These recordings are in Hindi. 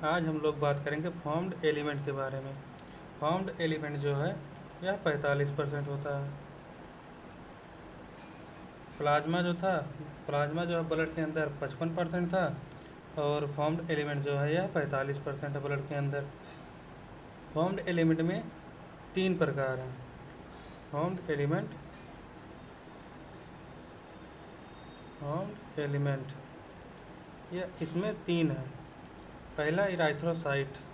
आज हम लोग बात करेंगे फॉर्म्ड एलिमेंट के बारे में। फॉर्म्ड एलिमेंट जो है यह 45% होता है। प्लाज्मा जो है ब्लड के अंदर 55% था, और फॉर्म्ड एलिमेंट जो है यह 45% है ब्लड के अंदर। फॉर्म्ड एलिमेंट में 3 प्रकार हैं। फॉर्म्ड एलिमेंट यह इसमें 3 है। पहला इराइथ्रोसाइट्स।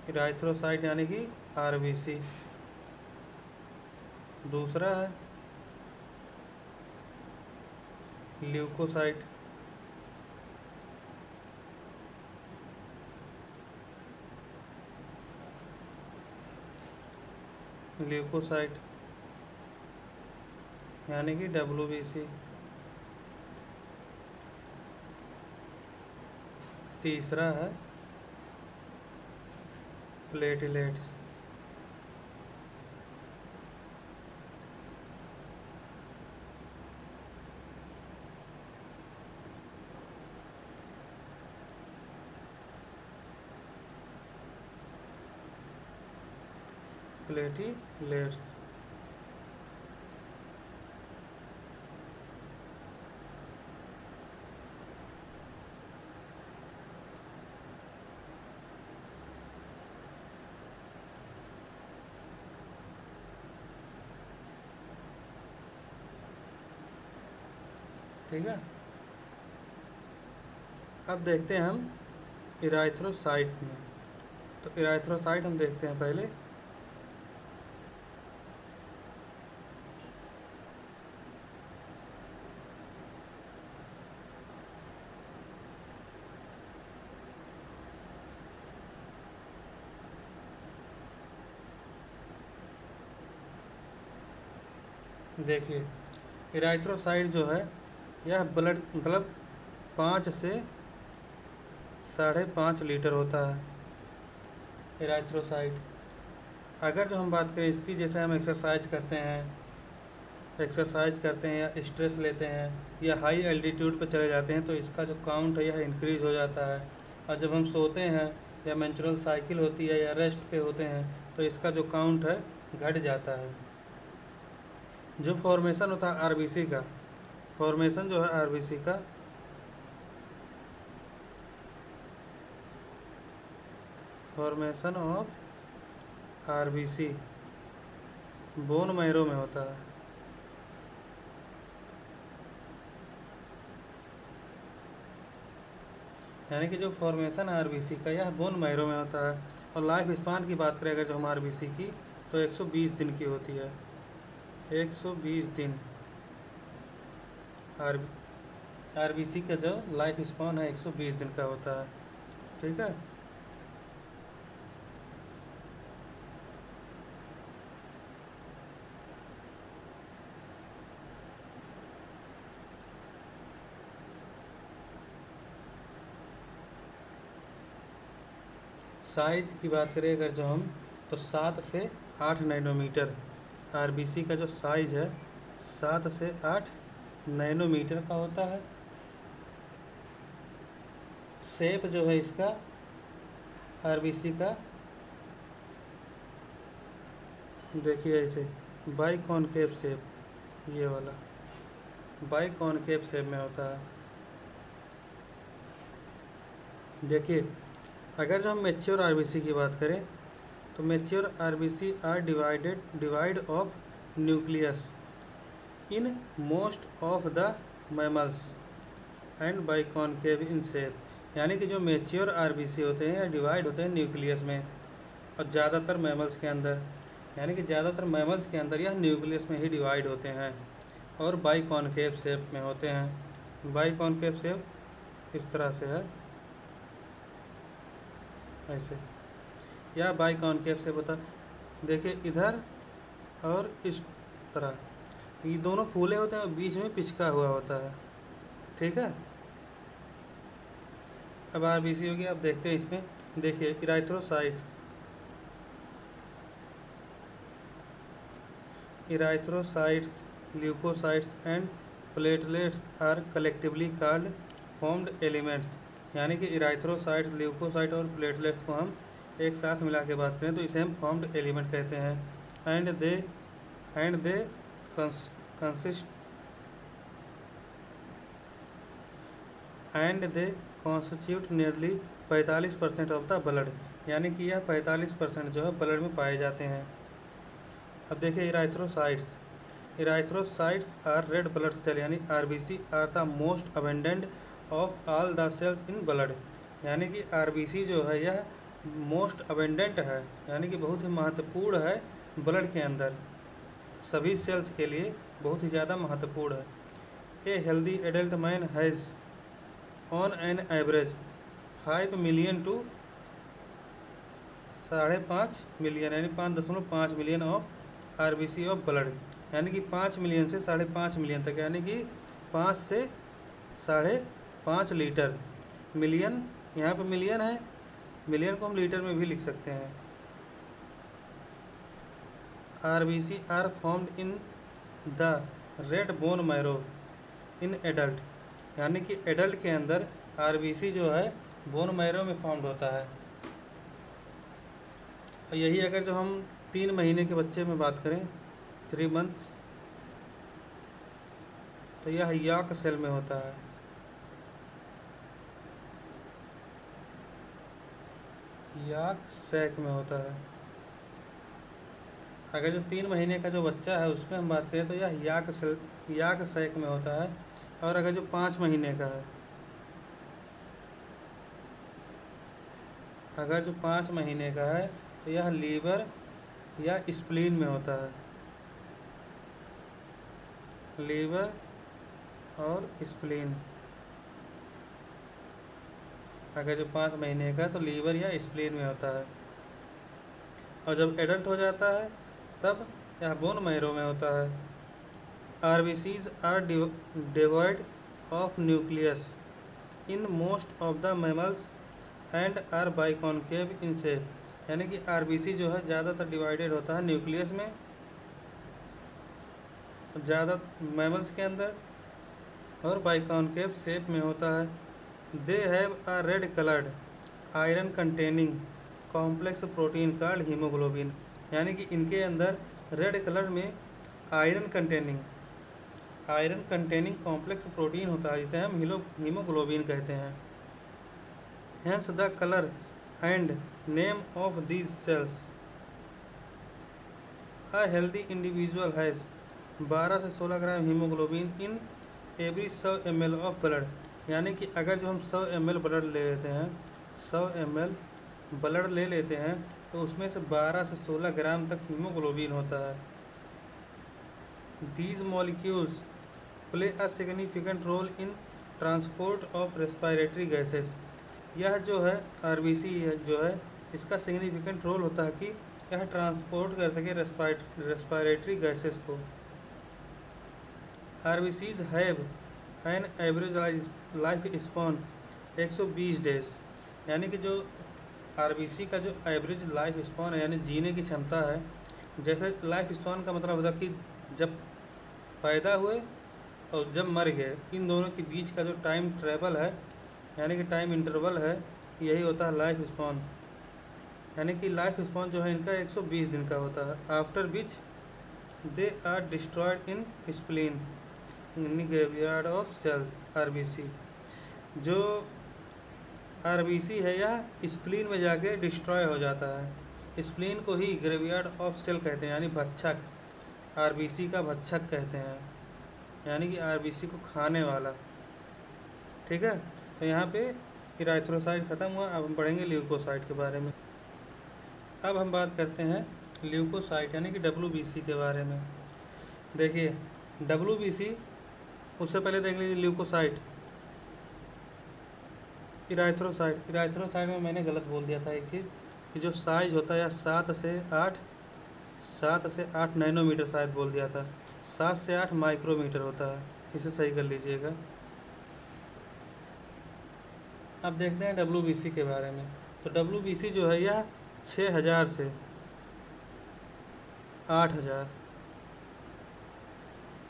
इराइथ्रोसाइट यानी कि आरबीसी। दूसरा है ल्यूकोसाइट। ल्यूकोसाइट यानी कि डब्ल्यूबीसी। तीसरा है प्लेटलेट्स। प्लेटलेट्स ठीक है। अब देखते हैं हम इराइथ्रोसाइट में। तो इराइथ्रोसाइट हम देखते हैं पहले। देखिए, इराइथ्रोसाइट जो है यह ब्लड मतलब 5 से 5.5 लीटर होता है इराइथ्रोसाइट। अगर जो हम बात करें इसकी, जैसे हम एक्सरसाइज करते हैं या स्ट्रेस लेते हैं या हाई एल्टीट्यूड पर चले जाते हैं, तो इसका जो काउंट है यह इंक्रीज़ हो जाता है। और जब हम सोते हैं या मेंस्ट्रुअल साइकिल होती है या रेस्ट पे होते हैं, तो इसका जो काउंट है घट जाता है। जो फॉर्मेशन होता है आरबीसी का, फॉर्मेशन जो है आरबीसी का, formation of RBC bone marrow में होता है। यानी कि जो फॉर्मेशन आरबीसी का यह बोन मैरो में होता है। और लाइफ स्पान की बात करें अगर जो हम आरबीसी की, तो 120 दिन की होती है। 120 दिन आरबीसी का जो लाइफ स्पान है 120 दिन का होता है। ठीक है। साइज की बात करें अगर जो हम, तो 7 से 8 नैनोमीटर आरबीसी का जो साइज है 7 से 8 नैनोमीटर का होता है। शेप जो है इसका आरबीसी का, देखिए ऐसे बाइकॉनकेव शेप, ये वाला बाइकॉनकेव शेप में होता है। देखिए, अगर जो हम मैच्योर आरबीसी की बात करें, तो mature RBC are devoid of nucleus in most of the mammals and biconcave in shape. यानी कि जो मैच्योर आरबीसी होते हैं या डिवाइड होते हैं न्यूक्लियस में, और ज़्यादातर मैमल्स के अंदर, यानी कि ज़्यादातर मैमल्स के अंदर यह न्यूक्लियस में ही डिवाइड होते हैं और बाइकॉनकेव शेप में होते हैं। बाइकॉनकेव शेप इस तरह से है, ऐसे, या बाइकॉनकेव शेप होता। देखिए इधर और इस तरह, ये दोनों फूले होते हैं और बीच में पिचका हुआ होता है। ठीक है। अब आरबीसी हो गया। अब देखते हैं इसमें, देखिए erythrocytes, leucocytes and platelets are collectively called formed elements. यानी कि इराइथ्रोसाइट्स, ल्यूकोसाइट और प्लेटलेट्स को हम एक साथ मिला के बात करें तो इसे हम फॉर्म्ड एलिमेंट कहते हैं। And they consist and they constitute nearly 45% of the blood. यानी कि यह 45% जो है ब्लड में पाए जाते हैं। अब देखिए erythrocytes are red blood cell, यानी RBC are the most abundant of all the cells in blood. यानी कि आरबीसी जो है यह मोस्ट अबेंडेंट है, यानी कि बहुत ही महत्वपूर्ण है ब्लड के अंदर, सभी सेल्स के लिए बहुत ही ज़्यादा महत्वपूर्ण है। A healthy adult man has on an average 5 million to 5.5 million, यानी 5.5 million of RBC of blood. यानी कि 5 मिलियन से 5.5 मिलियन तक, यानी कि 5 से 5.5 लीटर। मिलियन, यहाँ पे मिलियन है, मिलियन को हम लीटर में भी लिख सकते हैं। RBC are formed in the red bone marrow in adult. यानी कि एडल्ट के अंदर आरबीसी जो है बोन मैरो में फॉर्म्ड होता है। यही अगर जो हम 3 महीने के बच्चे में बात करें, 3 मंथ्स, तो यह यॉर्क सेल में होता है। यॉर्क सैक में होता है। अगर जो 3 महीने का जो बच्चा है उसमें हम बात करें तो यह यॉर्क सैक में होता है। और अगर जो 5 महीने का है, अगर जो 5 महीने का है तो यह लीवर या स्प्लीन में होता है। लीवर और स्प्लीन, अगर जो 5 महीने का तो लीवर या स्प्लीन में होता है। और जब एडल्ट हो जाता है तब यह बोन मैरो में होता है। RBCs are devoid of nucleus in most of the mammals and are biconcave in shape. यानी कि आरबीसी जो है ज़्यादातर डिवाइडेड होता है न्यूक्लियस में, ज़्यादा मैमल्स के अंदर, और बाइकॉन्केव शेप में होता है। They have a red coloured iron containing complex protein called haemoglobin. यानी कि इनके अंदर रेड कलर में आयरन कंटेनिंग कॉम्प्लेक्स प्रोटीन होता है, जिसे हम हीमोग्लोबिन कहते हैं। Hence the colour and name of these cells. A healthy individual has 12 से 16 ग्राम haemoglobin in every 100 ml of blood. यानी कि अगर जो हम 100 ml ब्लड ले लेते हैं, 100 ml ब्लड ले लेते हैं तो उसमें से 12 से 16 ग्राम तक हीमोग्लोबिन होता है। These molecules play a significant role in transport of respiratory gases. यह जो है आरबीसी जो है इसका सिग्निफिकेंट रोल होता है कि यह ट्रांसपोर्ट कर सके रेस्पिरेटरी गैसेस को। RBCs have an average life spawn 120 days. यानी कि जो आरबीसी का जो एवरेज लाइफ स्पॉन है, यानी जीने की क्षमता है, जैसे लाइफ स्पॉन का मतलब होता है कि जब पैदा हुए और जब मर गए, इन दोनों के बीच का जो टाइम ट्रेवल है, यानी कि टाइम इंटरवल है, यही होता है लाइफ स्पॉन। यानी कि लाइफ स्पॉन जो है इनका 120 दिन का होता है। After which they are destroyed in spleen in graveyard of cells. RBC जो आरबीसी है यह स्प्लीन में जाके डिस्ट्रॉय हो जाता है। स्प्लीन को ही ग्रेवयार्ड ऑफ सेल कहते हैं, यानी भक्षक, आरबीसी का भक्षक कहते हैं, यानी कि आरबीसी को खाने वाला। ठीक है, तो यहाँ पे इराइथ्रोसाइट ख़त्म हुआ। अब हम पढ़ेंगे ल्यूकोसाइट के बारे में। अब हम बात करते हैं ल्यूकोसाइट यानी कि डब्ल्यूबीसी के बारे में। देखिए डब्ल्यूबीसी, उससे पहले देख लीजिए ल्यूकोसाइट, इराइथ्रोसाइट में मैंने गलत बोल दिया था एक चीज़, कि जो साइज होता है 7 से 8 नैनोमीटर शायद बोल दिया था, 7 से 8 माइक्रोमीटर होता है, इसे सही कर लीजिएगा। अब देखते हैं WBC के बारे में। तो WBC जो है यह 6000 से 8000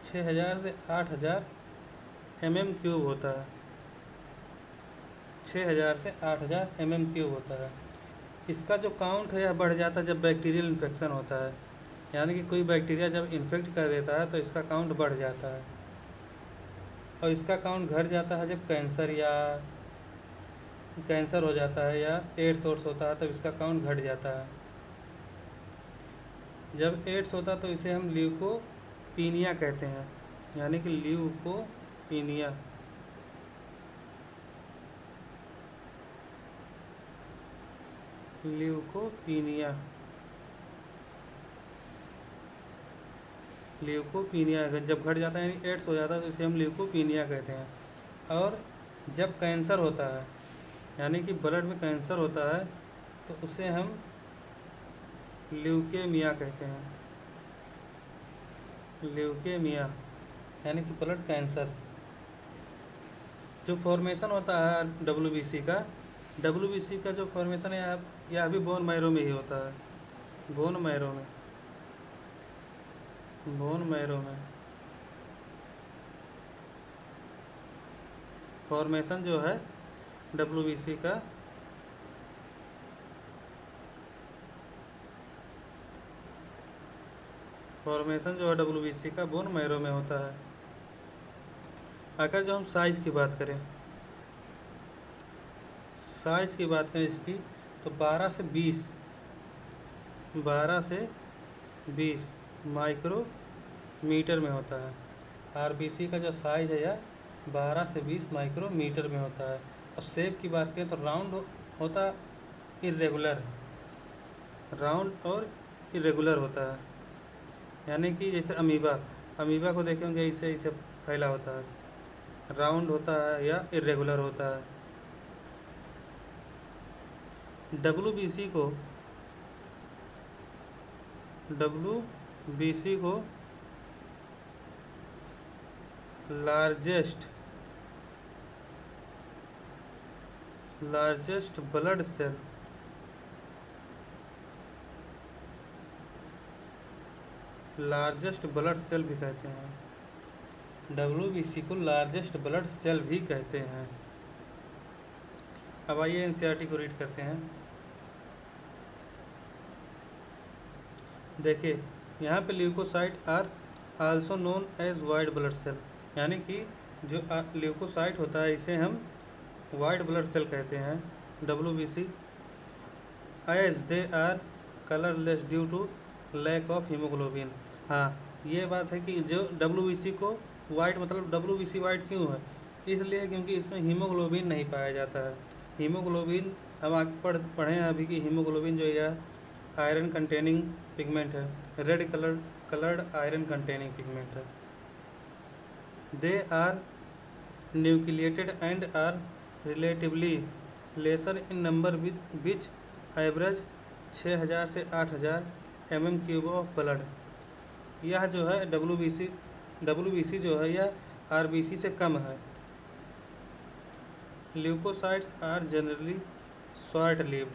6000 से 8000 mm³ होता है। 6000 से 8000 mm³ होता है। इसका जो काउंट है यह बढ़ जाता है जब बैक्टीरियल इन्फेक्शन होता है, यानी कि कोई बैक्टीरिया जब इन्फेक्ट कर देता है तो इसका काउंट बढ़ जाता है। और इसका काउंट घट जाता है जब कैंसर हो जाता है या एड्स होता है, तब इसका काउंट घट जाता है। जब एड्स होता है तो इसे हम ल्यूकोपीनिया कहते हैं, यानी कि ल्यूकोपीनिया। ल्यूकोपीनिया जब घट जाता है यानी एड्स हो जाता है तो इसे हम ल्यूकोपीनिया कहते हैं। और जब कैंसर होता है यानी कि ब्लड में कैंसर होता है तो उसे हम ल्यूकेमिया कहते हैं। ल्यूकेमिया यानी कि ब्लड कैंसर। जो फॉर्मेशन होता है WBC का जो फॉर्मेशन है यह भी बोन मैरो में ही होता है। बोन मैरो में फॉर्मेशन जो है WBC का बोन मैरो में होता है। अगर जो हम साइज़ की बात करें इसकी, तो 12 से 20 माइक्रोमीटर में होता है। RBC का जो साइज़ है यह 12 से 20 माइक्रोमीटर में होता है। और शेप की बात करें तो राउंड होता इरेगुलर होता है, यानी कि जैसे अमीबा को देखें होंगे इसे फैला होता है, राउंड होता है या इरेगुलर होता है। WBC को लार्जेस्ट ब्लड सेल भी कहते हैं। WBC को लार्जेस्ट ब्लड सेल भी कहते हैं। अब आइए NCERT को रीड करते हैं। देखिए यहाँ पे leucocyte are also known as white blood cell, यानी कि जो ल्यूकोसाइट होता है इसे हम वाइट ब्लड सेल कहते हैं। WBC as they are colourless due to lack of haemoglobin. हाँ, ये बात है कि जो WBC को वाइट, मतलब WBC वाइट क्यों है, इसलिए क्योंकि इसमें हीमोग्लोबिन नहीं पाया जाता है। हीमोग्लोबिन हम आगे पढ़े हैं अभी कि हीमोग्लोबिन जो है आयरन कंटेनिंग पिगमेंट है, red coloured iron containing pigment है। They are nucleated and are relatively lesser in number which average 6000 से 8000 mm³ ऑफ ब्लड। यह जो है WBC जो है यह RBC से कम है। Leucocytes are generally short lived,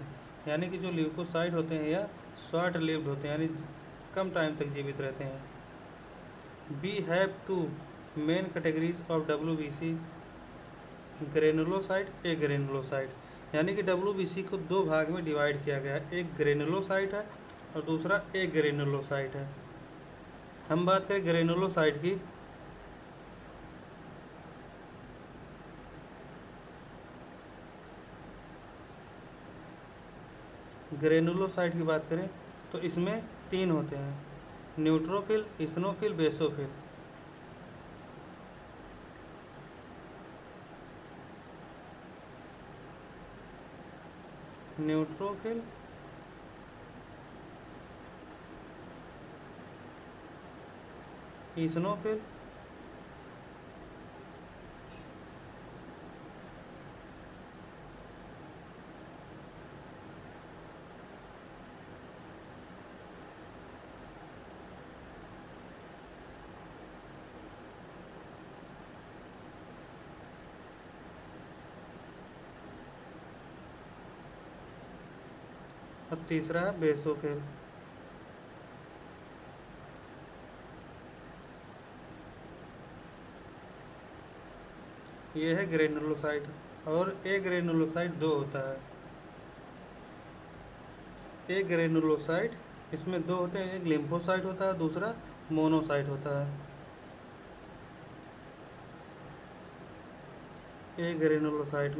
यानी कि जो ल्यूकोसाइट होते हैं यह शॉर्ट लिव्ड होते हैं, यानी कम टाइम तक जीवित रहते हैं। We have two main categories of WBC, granulocyte, agranulocyte, यानी कि WBC को दो भाग में डिवाइड किया गया है, एक ग्रेनुलोसाइट है और दूसरा ए ग्रेनुलोसाइट है। हम बात करें ग्रेनुलोसाइट की, बात करें तो इसमें 3 होते हैं, neutrophil, eosinophil, basophil. Neutrophil, eosinophil, और तीसरा है बेसोफिल। ये है ग्रेनुलोसाइट। और एक ग्रेनुलोसाइट दो होता है। एक ग्रेनुलोसाइट इसमें दो होते हैं, एक लिम्फोसाइट होता है, दूसरा मोनोसाइट होता है। एक ग्रेनुलोसाइट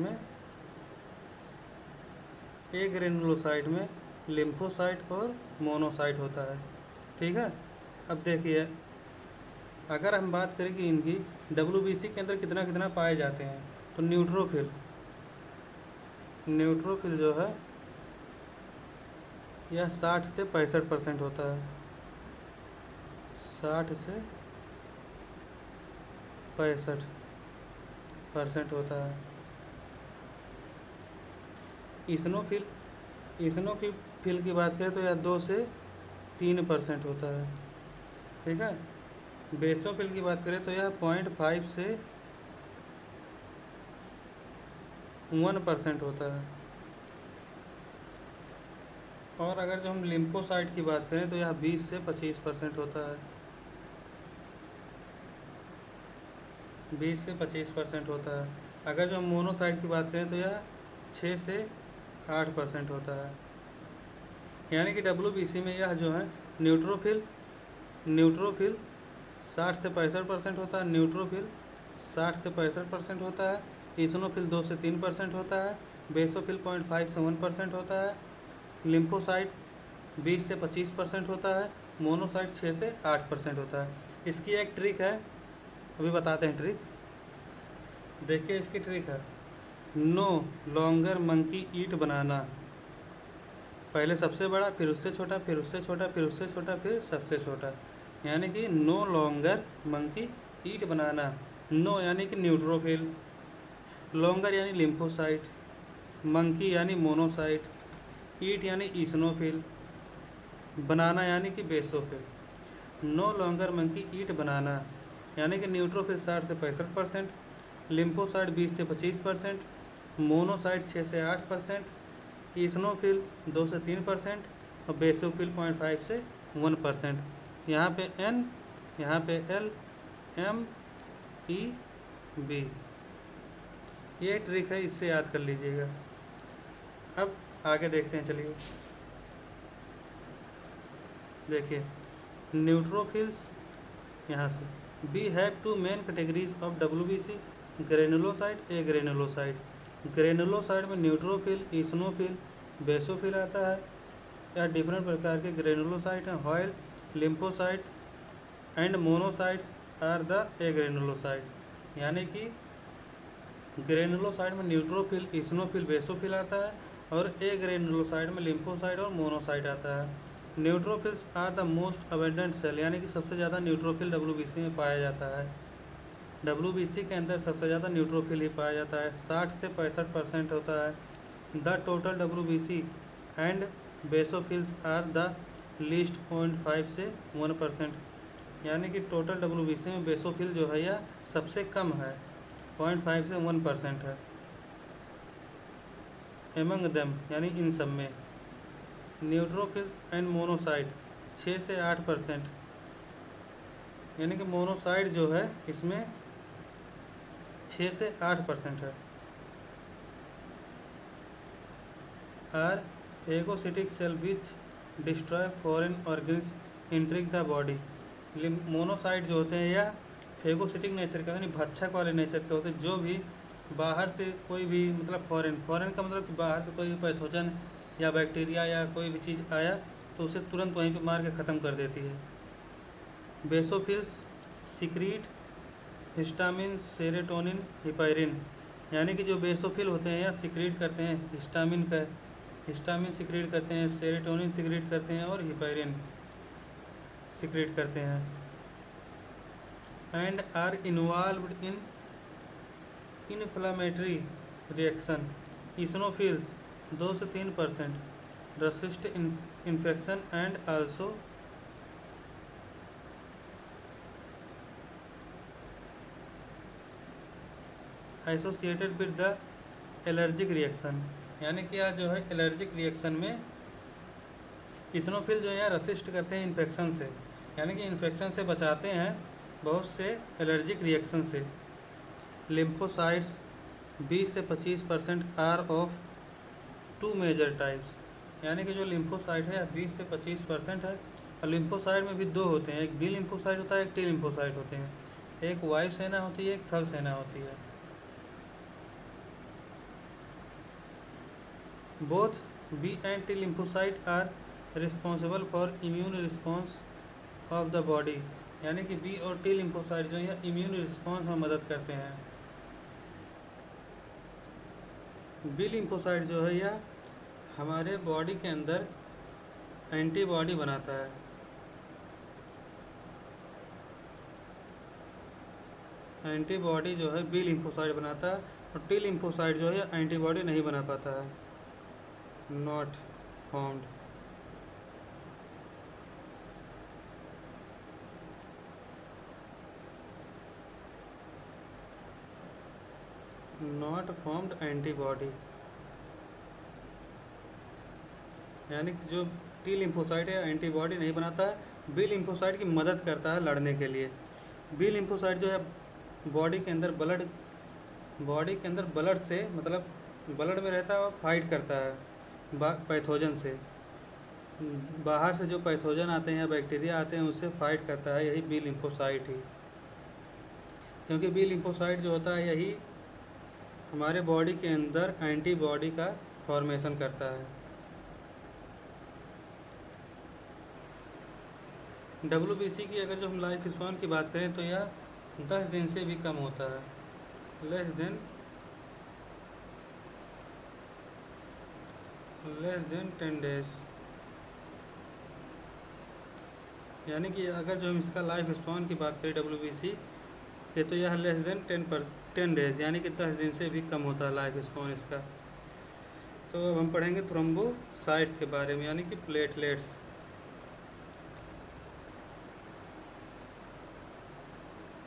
में लिम्फोसाइट और मोनोसाइट होता है। ठीक है। अब देखिए, अगर हम बात करें कि इनकी डब्ल्यूबीसी के अंदर कितना कितना पाए जाते हैं, तो न्यूट्रोफिल जो है यह 60 से 65% होता है। 60 से 65% होता है। इस्नोफिल की बात करें तो यह 2 से 3% होता है। ठीक है। बेसोफिल की बात करें तो यह 0.5 से 1% होता है। और अगर जो हम लिम्फोसाइट की बात करें तो यह 20 से 25% होता है। 20 से 25% होता है। अगर जो हम मोनोसाइट की बात करें तो यह 6 से 8% होता है। यानी कि डब्ल्यूबीसी में यह जो है न्यूट्रोफिल 60 से 65% होता है, न्यूट्रोफिल 60 से 65% होता है, इस्नोफिल 2 से 3% होता है, बेसोफिल 0.5 से 1% होता है, लिम्फोसाइट 20 से 25% होता है, मोनोसाइट 6 से 8% होता है। इसकी एक ट्रिक है, अभी बताते हैं ट्रिक। देखिए इसकी ट्रिक है, नो लॉन्गर मंकी ईट बनाना। पहले सबसे बड़ा, फिर उससे छोटा, फिर उससे छोटा, फिर उससे छोटा, फिर सबसे छोटा। यानी कि नो लॉन्गर मंकी ईट बनाना। नो यानी कि न्यूट्रोफिल, लॉन्गर यानी लिम्फोसाइट, मंकी यानी मोनोसाइट, ईट यानी इस्नोफिल, बनाना यानी कि बेसोफिल। नो लॉन्गर मंकी ईट बनाना यानी कि न्यूट्रोफिल 60 से 65%, लिम्फोसाइट 20 से 25%, मोनोसाइट 6 से 8%, इस्नोफिल 2 से 3% और बेसोफिल 0.5 से 1%। यहाँ पे N, यहाँ पे L, M, E, B। ये ट्रिक है, इससे याद कर लीजिएगा। अब आगे देखते हैं, चलिए देखिए न्यूट्रोफिल्स। यहाँ से we have two main categories of WBC, granulocyte agranulocyte. Granulocyte में न्यूट्रोफिल, इस्नोफिल, बेसोफिल आता है। या डिफरेंट प्रकार के ग्रेनुलोसाइट हैं। हॉयल, lymphocyte and monocytes are the agranulocyte. यानी कि ग्रेनुलोसाइट में न्यूट्रोफिल, इस्नोफिल, बेसोफिल आता है और ए ग्रेनुलोसाइट में लिम्फोसाइट और मोनोसाइट आता है। Neutrophils are the most abundant cell, यानी कि सबसे ज़्यादा न्यूट्रोफिल डब्ल्यूबीसी में पाया जाता है। डब्ल्यूबीसी के अंदर सबसे ज़्यादा न्यूट्रोफिल ही पाया जाता है, 60 से 65% होता है। The total WBC and basophils are the least 0.5 से 1%। यानी कि टोटल डब्ल्यूबीसी में बेसोफिल जो है यह सबसे कम है, 0.5 से 1% है। एमंग देम यानी इन सब में न्यूट्रोफिल्स एंड मोनोसाइट 6 से 8%। यानी कि मोनोसाइट जो है इसमें 6 से 8% है। Are phagocytic cell which destroy foreign organism entering the body. Monocyte जो होते हैं या फेगोसिटिक नेचर के, यानी भक्षक वाले नेचर के होते हैं, जो भी बाहर से कोई भी, मतलब फॉरेन का मतलब कि बाहर से कोई भी पैथोजन या बैक्टीरिया या कोई भी चीज़ आया तो उसे तुरंत वहीं पे मार के ख़त्म कर देती है। Basophils secrete histamine, serotonin, heparin. यानी कि जो बेसोफिल होते हैं या सिक्रीट करते हैं हिस्टामिन सिक्रीट करते हैं, सेरोटोनिन सिक्रीट करते हैं और हिपैरिन सिक्रीट करते हैं। And are involved in inflammatory reaction. Eosinophils 2 से 3%, resist infection and also associated with the allergic reaction. यानी कि यह जो है एलर्जिक रिएक्शन में इस्नोफिल जो है रेसिस्ट करते हैं इन्फेक्शन से, यानी कि इन्फेक्शन से बचाते हैं बहुत से एलर्जिक रिएक्शन से। लिम्फोसाइट्स 20 से 25% आर ऑफ 2 मेजर टाइप्स, यानी कि जो लिम्फोसाइट है 20 से 25% है। और लिम्फोसाइट में भी दो होते हैं, एक बी लिम्फोसाइट होता है, एक टी लिम्फोसाइट होते हैं। एक वायु सेना होती है, एक थल सेना होती है। Both B and T lymphocyte are responsible for immune response of the body, यानी कि बी और टी लिम्फोसाइट जो है इम्यून रिस्पॉन्स में मदद करते हैं। बी लिम्फोसाइट जो है यह हमारे बॉडी के अंदर एंटीबॉडी बनाता है। एंटीबॉडी जो है बी लिम्फोसाइट बनाता है, और टी लिम्फोसाइट जो है एंटीबॉडी नहीं बना पाता है, not found. Not formed antibody, यानी कि जो टी लिम्फोसाइट है एंटीबॉडी नहीं बनाता है, बी लिम्फोसाइट की मदद करता है लड़ने के लिए। बी लिम्फोसाइट जो है बॉडी के अंदर ब्लड से, मतलब ब्लड में रहता है और फाइट करता है पैथोजन से। बाहर से जो पैथोजन आते हैं या बैक्टीरिया आते हैं उससे फाइट करता है, यही बी लिम्फोसाइट ही। क्योंकि बी लिम्फोसाइट जो होता है यही हमारे बॉडी के अंदर एंटीबॉडी का फॉर्मेशन करता है। WBC की अगर जो हम लाइफ स्पैन की बात करें तो यह 10 दिन से भी कम होता है, लेस देन 10 डेज, यानी कि अगर जो हम इसका लाइफ स्पैन की बात करें WBC ये, तो यह लेस देन 10 डेज, यानी कि 10 दिन से भी कम होता है लाइफ स्पैन इसका। तो अब हम पढ़ेंगे थ्रोम्बोसाइट्स के बारे में, यानी कि प्लेटलेट्स।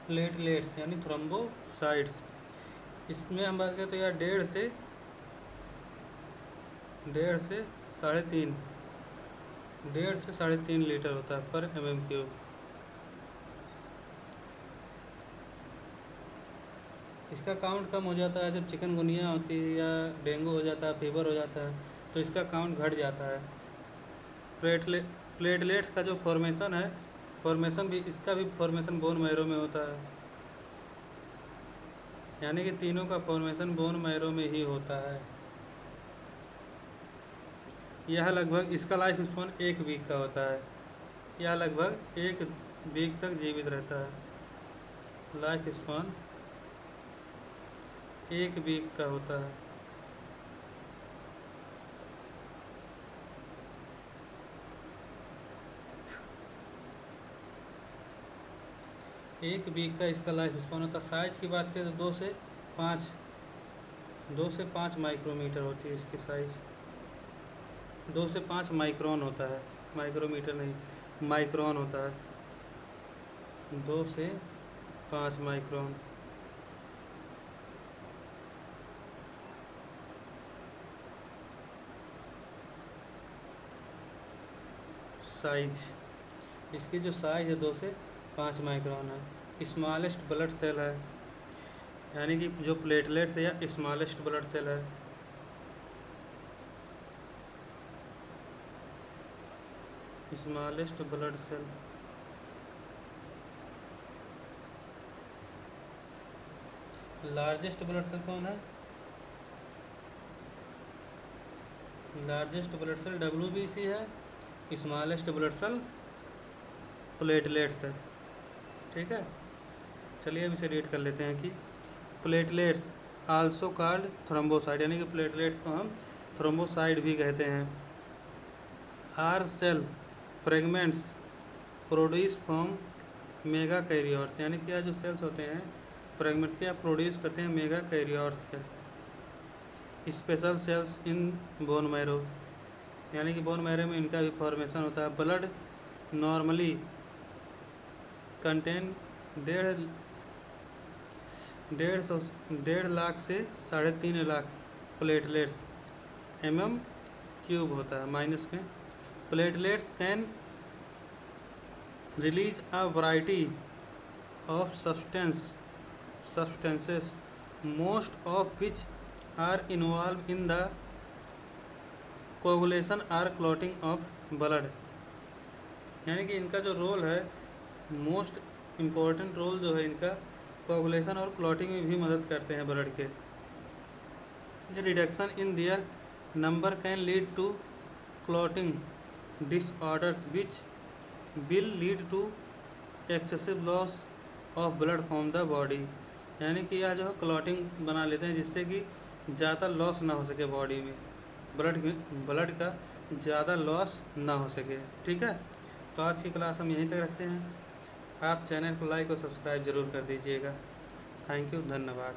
प्लेटलेट्स यानी थ्रोम्बोसाइट्स, इसमें हम बात करें तो यार 1.5 से 3.5 लीटर होता है पर mm³। इसका काउंट कम हो जाता है जब चिकनगुनिया होती है या डेंगू हो जाता है, फीवर हो जाता है, तो इसका काउंट घट जाता है। प्लेटलेट्स का जो फॉर्मेशन है, इसका भी फॉर्मेशन बोन मैरो में होता है, यानी कि तीनों का फॉर्मेशन बोन मैरो में ही होता है। यह लगभग, इसका लाइफ स्पैन 1 वीक का होता है, यह लगभग 1 वीक तक जीवित रहता है। लाइफ स्पैन 1 वीक का होता है। एक वीक का इसका लाइफ स्पैन होता है। साइज़ की बात करें तो 2 से 5 माइक्रोमीटर होती है इसकी साइज़। 2 से 5 माइक्रोन होता है, माइक्रोमीटर नहीं, माइक्रोन होता है। 2 से 5 माइक्रोन। साइज, इसकी जो साइज है 2 से 5 माइक्रोन है। स्मॉलेस्ट ब्लड सेल है, यानी कि जो प्लेटलेट्स है या स्मॉलेस्ट ब्लड सेल है। Smallest blood cell, largest blood cell कौन है? लार्जेस्ट ब्लड सेल WBC है, स्मॉलेस्ट ब्लड सेल प्लेटलेट्स है। ठीक है, चलिए अब इसे रीड कर लेते हैं कि प्लेटलेट्स आल्सो कॉल्ड थ्रोम्बोसाइट, यानी कि प्लेटलेट्स को हम थ्रोम्बोसाइट भी कहते हैं। Are cell fragments produce from megakaryocytes, यानी कि जो सेल्स होते हैं फ्रेगमेंट्स के प्रोड्यूस करते हैं मेगा कैरियर्स के। Special cells in bone marrow, यानी कि बोन मैरो में इनका भी फॉर्मेशन होता है। ब्लड नॉर्मली कंटेन 1.5 लाख से 3.5 लाख प्लेटलेट्स mm³ होता है, माइनस में platelets can release a variety of substances most of which are involved in the coagulation or clotting of blood। यानी कि इनका जो रोल है, मोस्ट इम्पॉर्टेंट रोल जो है इनका कोगुलेशन और क्लॉटिंग में भी मदद करते हैं ब्लड के। Reduction in their number can lead to clotting disorders which will lead to excessive loss of blood from the body. यानी कि यह जो है क्लॉटिंग बना लेते हैं जिससे कि ज़्यादा लॉस ना हो सके बॉडी में, ब्लड का ज़्यादा लॉस ना हो सके। ठीक है, तो आज की क्लास हम यहीं तक रखते हैं। आप चैनल को लाइक और सब्सक्राइब ज़रूर कर दीजिएगा। थैंक यू, धन्यवाद।